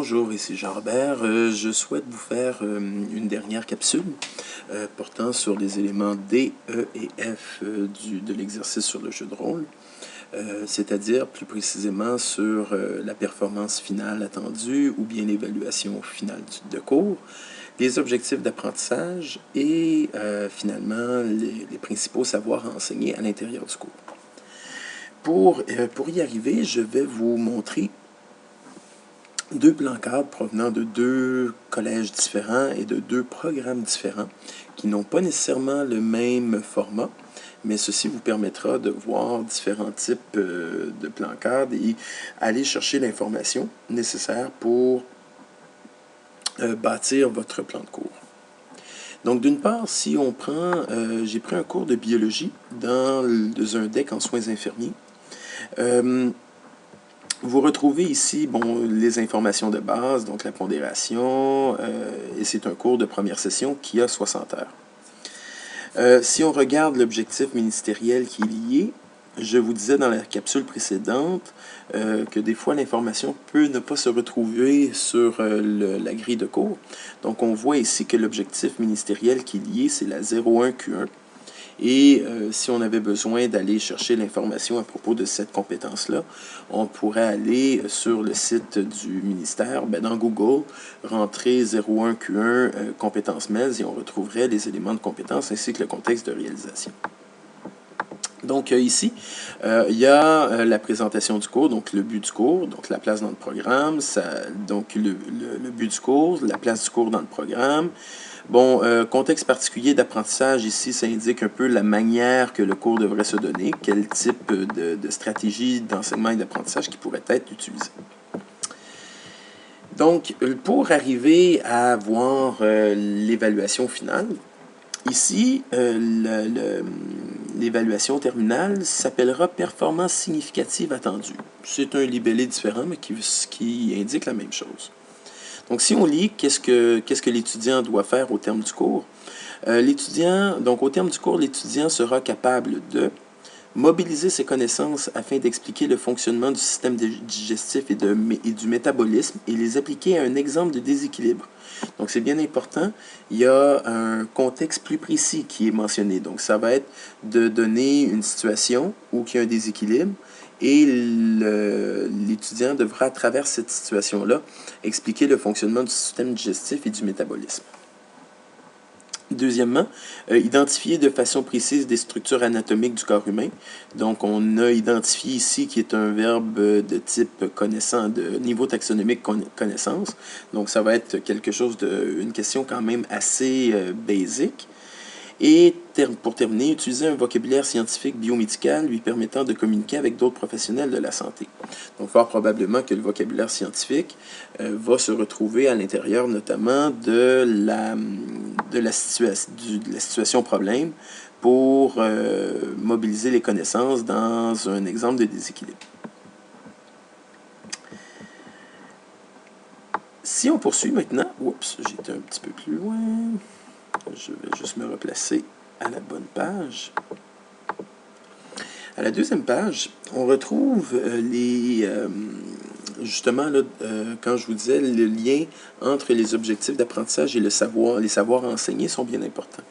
Bonjour, ici Jean-Robert. Je souhaite vous faire une dernière capsule portant sur les éléments D, E et F de l'exercice sur le jeu de rôle, c'est-à-dire plus précisément sur la performance finale attendue ou bien l'évaluation finale de cours, les objectifs d'apprentissage et finalement les principaux savoirs à enseigner à l'intérieur du cours. Pour y arriver, je vais vous montrer deux plans cadres provenant de deux collèges différents et de deux programmes différents qui n'ont pas nécessairement le même format, mais ceci vous permettra de voir différents types de plans cadres et aller chercher l'information nécessaire pour bâtir votre plan de cours. Donc, d'une part, si on prend, j'ai pris un cours de biologie dans un DEC en soins infirmiers. Vous retrouvez ici les informations de base, donc la pondération, et c'est un cours de première session qui a 60 heures. Si on regarde l'objectif ministériel qui est lié, je vous disais dans la capsule précédente que des fois l'information peut ne pas se retrouver sur la grille de cours. Donc on voit ici que l'objectif ministériel qui est lié, c'est la 01Q1. Et si on avait besoin d'aller chercher l'information à propos de cette compétence-là, on pourrait aller sur le site du ministère, dans Google, rentrer 01Q1 compétences MES et on retrouverait les éléments de compétence ainsi que le contexte de réalisation. Donc ici, il y a la présentation du cours, donc le but du cours, donc la place dans le programme, donc le but du cours, la place du cours dans le programme. Bon, contexte particulier d'apprentissage, ici, ça indique un peu la manière que le cours devrait se donner, quel type de stratégie d'enseignement et d'apprentissage qui pourrait être utilisé. Donc, pour arriver à voir l'évaluation finale, ici, l'évaluation terminale s'appellera performance significative attendue. C'est un libellé différent, mais qui indique la même chose. Donc, si on lit qu'est-ce que l'étudiant doit faire au terme du cours, au terme du cours, l'étudiant sera capable de mobiliser ses connaissances afin d'expliquer le fonctionnement du système digestif et du métabolisme et les appliquer à un exemple de déséquilibre. Donc, c'est bien important. Il y a un contexte plus précis qui est mentionné. Donc, ça va être de donner une situation où il y a un déséquilibre et l'étudiant devra, à travers cette situation-là, expliquer le fonctionnement du système digestif et du métabolisme. Deuxièmement, identifier de façon précise des structures anatomiques du corps humain. Donc, on a identifié ici qui est un verbe de type connaissant, de niveau taxonomique connaissance. Donc, ça va être une question quand même assez basique. Et pour terminer, utiliser un vocabulaire scientifique biomédical lui permettant de communiquer avec d'autres professionnels de la santé. Donc, fort probablement que le vocabulaire scientifique va se retrouver à l'intérieur notamment de la situation problème pour mobiliser les connaissances dans un exemple de déséquilibre. Si on poursuit maintenant, oups, j'étais un petit peu plus loin. Je vais juste me replacer à la bonne page. À la deuxième page, on retrouve justement, là, quand je vous disais, le lien entre les objectifs d'apprentissage et les savoirs enseignés sont bien importants.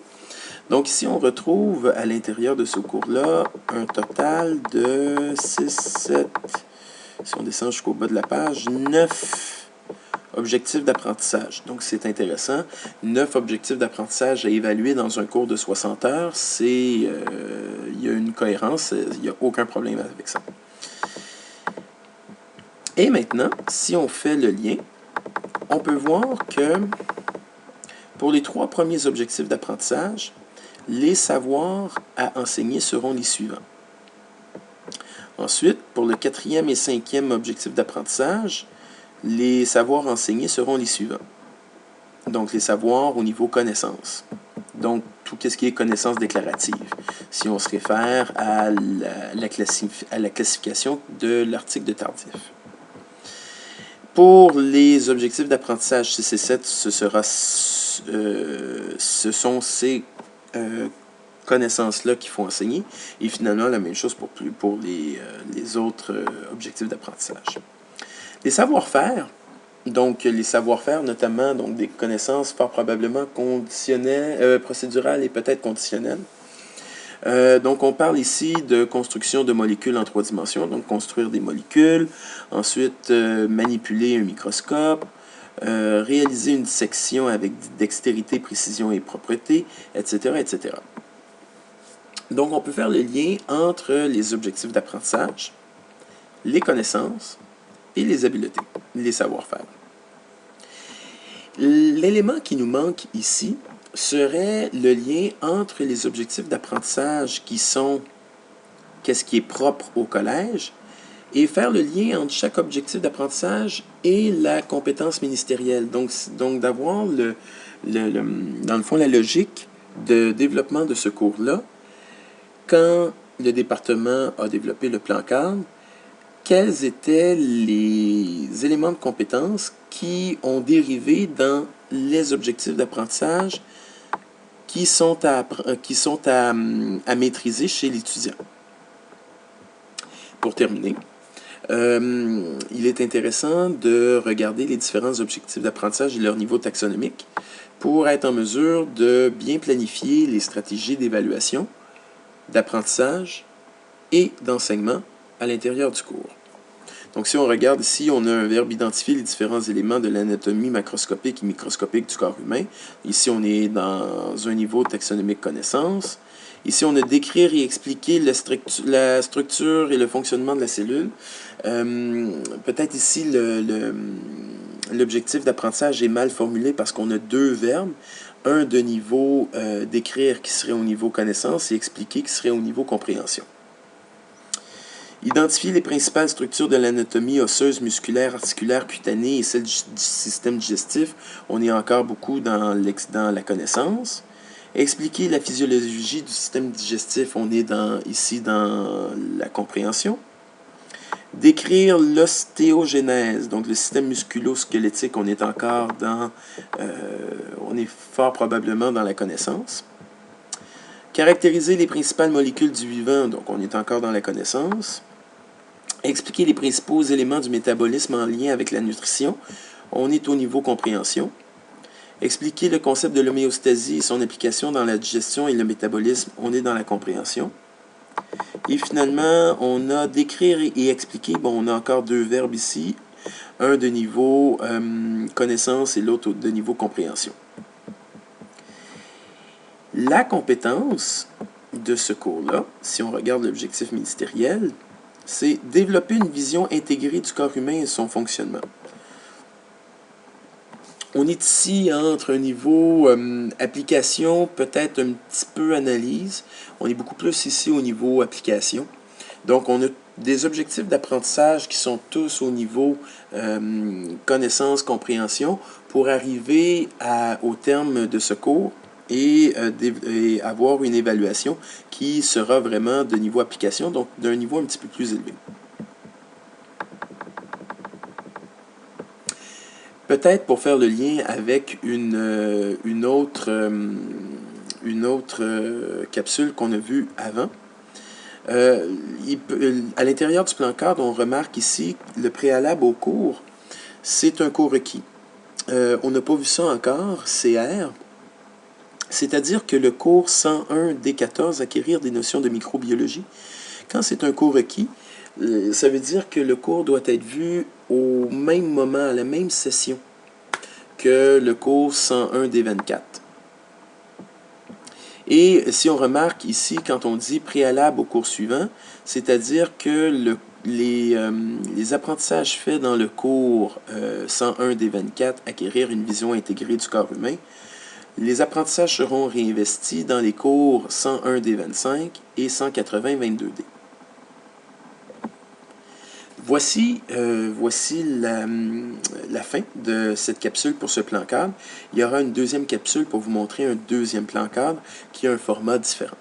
Donc ici, on retrouve à l'intérieur de ce cours-là un total de 6, 7, si on descend jusqu'au bas de la page, 9 objectifs d'apprentissage. Donc, c'est intéressant. 9 objectifs d'apprentissage à évaluer dans un cours de 60 heures, il y a une cohérence, il n'y a aucun problème avec ça. Et maintenant, si on fait le lien, on peut voir que pour les 3 premiers objectifs d'apprentissage, les savoirs à enseigner seront les suivants. Ensuite, pour le 4e et 5e objectif d'apprentissage, les savoirs enseignés seront les suivants. Donc, les savoirs au niveau connaissance. Donc, tout ce qui est connaissance déclarative, si on se réfère à la classification de l'article de Tardif. Pour les objectifs d'apprentissage 6 et 7, ce sont ces connaissances-là qu'il faut enseigner. Et finalement, la même chose pour les autres objectifs d'apprentissage. Les savoir-faire, Donc, les savoir-faire, notamment donc des connaissances fort probablement conditionnelles, procédurales et peut-être conditionnelles. Donc, on parle ici de construction de molécules en 3 dimensions, donc construire des molécules, ensuite manipuler un microscope, réaliser une dissection avec dextérité, précision et propreté, etc., etc. Donc, on peut faire le lien entre les objectifs d'apprentissage, les connaissances et les habiletés, les savoir-faire. L'élément qui nous manque ici serait le lien entre les objectifs d'apprentissage qui sont qu'est-ce qui est propre au collège et faire le lien entre chaque objectif d'apprentissage et la compétence ministérielle. Donc d'avoir dans le fond la logique de développement de ce cours-là. Quand le département a développé le plan cadre, quels étaient les éléments de compétences qui ont dérivé dans les objectifs d'apprentissage qui sont à maîtriser chez l'étudiant. Pour terminer, il est intéressant de regarder les différents objectifs d'apprentissage et leur niveau taxonomique pour être en mesure de bien planifier les stratégies d'évaluation, d'apprentissage et d'enseignement à l'intérieur du cours. Donc, si on regarde ici, on a un verbe identifier les différents éléments de l'anatomie macroscopique et microscopique du corps humain. Ici, on est dans un niveau taxonomique connaissance. Ici, on a décrire et expliquer la structure et le fonctionnement de la cellule. Peut-être ici, l'objectif d'apprentissage est mal formulé parce qu'on a 2 verbes. Un de niveau décrire qui serait au niveau connaissance et expliquer qui serait au niveau compréhension. Identifier les principales structures de l'anatomie osseuse, musculaire, articulaire, cutanée et celle du système digestif. On est encore beaucoup dans la connaissance. Expliquer la physiologie du système digestif. On est ici dans la compréhension. Décrire l'ostéogenèse, donc le système musculo-squelettique. On est encore on est fort probablement dans la connaissance. Caractériser les principales molécules du vivant. Donc on est encore dans la connaissance. Expliquer les principaux éléments du métabolisme en lien avec la nutrition. On est au niveau compréhension. Expliquer le concept de l'homéostasie et son application dans la digestion et le métabolisme. On est dans la compréhension. Et finalement, on a décrire et expliquer. Bon, on a encore 2 verbes ici. Un de niveau connaissance et l'autre de niveau compréhension. La compétence de ce cours-là, si on regarde l'objectif ministériel, c'est développer une vision intégrée du corps humain et son fonctionnement. On est ici entre un niveau application, peut-être un petit peu analyse. On est beaucoup plus ici au niveau application. Donc, on a des objectifs d'apprentissage qui sont tous au niveau connaissance, compréhension pour arriver au terme de ce cours et avoir une évaluation qui sera vraiment de niveau application, donc d'un niveau un petit peu plus élevé. Peut-être pour faire le lien avec une autre capsule qu'on a vue avant. À l'intérieur du plan cadre, on remarque ici le préalable au cours, c'est un cours requis. On n'a pas vu ça encore, CR. C'est-à-dire que le cours 101 D14, acquérir des notions de microbiologie, quand c'est un cours requis, ça veut dire que le cours doit être vu au même moment, à la même session que le cours 101 D24. Et si on remarque ici, quand on dit préalable au cours suivant, c'est-à-dire que les apprentissages faits dans le cours 101 D24, acquérir une vision intégrée du corps humain, les apprentissages seront réinvestis dans les cours 101 D25 et 180 22D. Voici la fin de cette capsule pour ce plan cadre. Il y aura une deuxième capsule pour vous montrer un deuxième plan cadre qui a un format différent.